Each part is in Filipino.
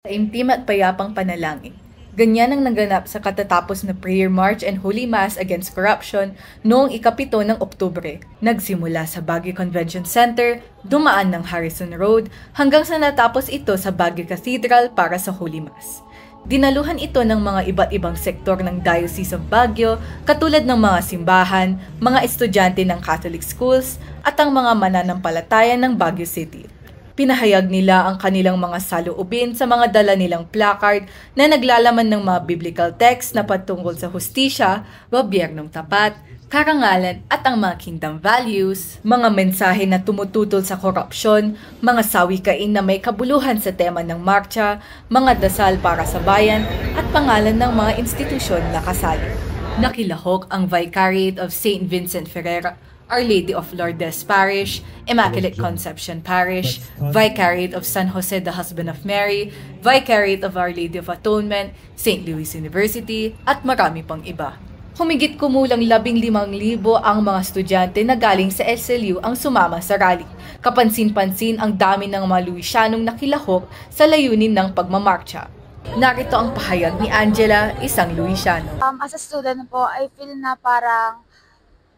Taimtim at payapang panalangin. Ganyan ang naganap sa katatapos na prayer march and holy mass against corruption noong ika-7 ng Oktubre. Nagsimula sa Baguio Convention Center, dumaan ng Harrison Road, hanggang sa natapos ito sa Baguio Cathedral para sa holy mass. Dinaluhan ito ng mga iba't ibang sektor ng Diocese of Baguio katulad ng mga simbahan, mga estudyante ng Catholic schools at ang mga mananampalataya ng Baguio City. Pinahayag nila ang kanilang mga saloobin sa mga dala nilang placard na naglalaman ng mga biblical text na patungkol sa hustisya, gobyernong tapat, karangalan at ang mga kingdom values, mga mensahe na tumututol sa korupsyon, mga sawikain na may kabuluhan sa tema ng marcha, mga dasal para sa bayan at pangalan ng mga institusyon na kasali. Nakilahok ang Vicariate of St. Vincent Ferrer, Our Lady of Lourdes Parish, Immaculate Conception Parish, Vicariate of San Jose the Husband of Mary, Vicariate of Our Lady of Atonement, St. Louis University, at marami pang iba. Humigit kumulang 15,000 ang mga estudyante na galing sa SLU ang sumama sa rally. Kapansin-pansin ang dami ng mga Louisianong nakilahok sa layunin ng pagmamarcha. Narito ang pahayag ni Angela, isang Louisiano. As a student po, I feel na parang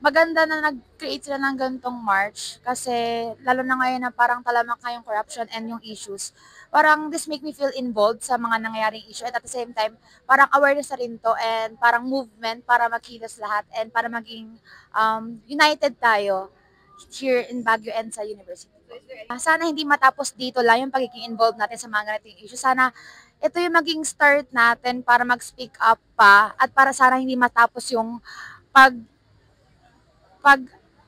maganda na nag-create sila ng ganitong march kasi lalo na ngayon na parang talamak yung corruption and yung issues. Parang this make me feel involved sa mga nangyayaring issue at the same time, parang awareness na rin to and parang movement para magkilos lahat and para maging united tayo here in Baguio and sa university. Sana hindi matapos dito lang yung pagiging involved natin sa mga ganitong issue. Sana ito yung maging start natin para mag-speak up pa at para sana hindi matapos yung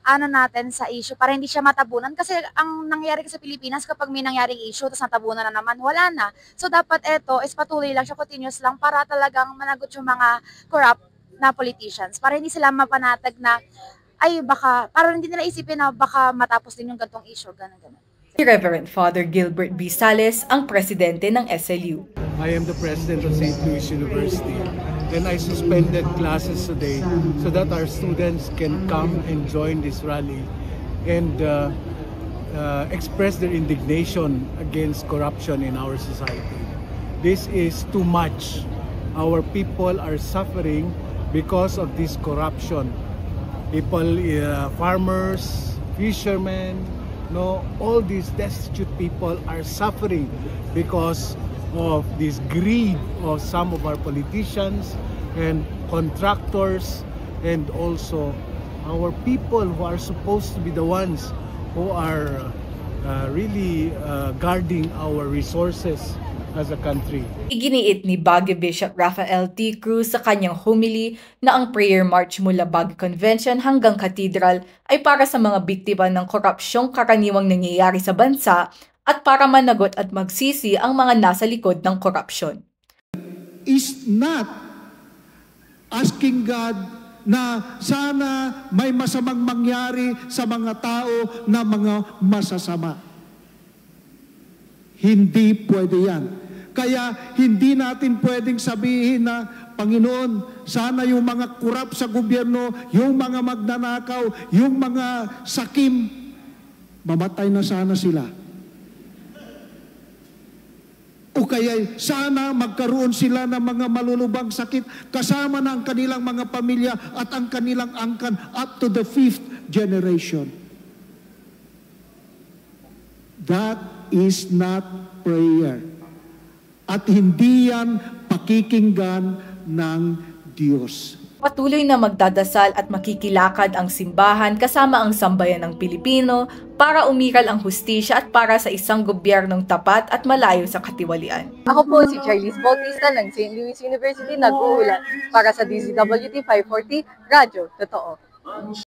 ano natin sa issue para hindi siya matabunan kasi ang nangyayari sa Pilipinas kapag may nangyaring issue tapos natabunan na naman, wala na. So dapat ito is patuloy lang siya, continuous lang para talagang managot yung mga corrupt na politicians para hindi sila mapanatag na ay baka, para hindi nila isipin na baka matapos din yung gantong issue, ganun. Si Reverend Father Gilbert B. Sales ang presidente ng SLU. I am the president of St. Louis University and I suspended classes today so that our students can come and join this rally and express their indignation against corruption in our society. This is too much. Our people are suffering because of this corruption. People, farmers, fishermen, all these destitute people are suffering because of this greed of some of our politicians and contractors and also our people who are supposed to be the ones who are really guarding our resources as a country. Iginiit ni Baguio Bishop Rafael T. Cruz sa kanyang homily na ang prayer march mula Baguio Convention hanggang Cathedral ay para sa mga biktima ng korupsyong karaniwang nangyayari sa bansa at para managot at magsisi ang mga nasa likod ng korupsyon. Is not asking God na sana may masamang mangyari sa mga tao na mga masasama. Hindi pwede yan. Kaya hindi natin pwedeng sabihin na, Panginoon, sana yung mga kurap sa gobyerno, yung mga magnanakaw, yung mga sakim, mamatay na sana sila. O kaya sana magkaroon sila ng mga malulubang sakit kasama ng kanilang mga pamilya at ang kanilang angkan up to the 5th generation. That is not prayer. At hindi yan pakikinggan ng Diyos. Patuloy na magdadasal at makikilakad ang simbahan kasama ang sambayan ng Pilipino para umiral ang hustisya at para sa isang gobyernong tapat at malayo sa katiwalian. Ako po si Charlize Bautista ng St. Louis University, nag-uulat para sa DZWT 540 Radyo Totoo.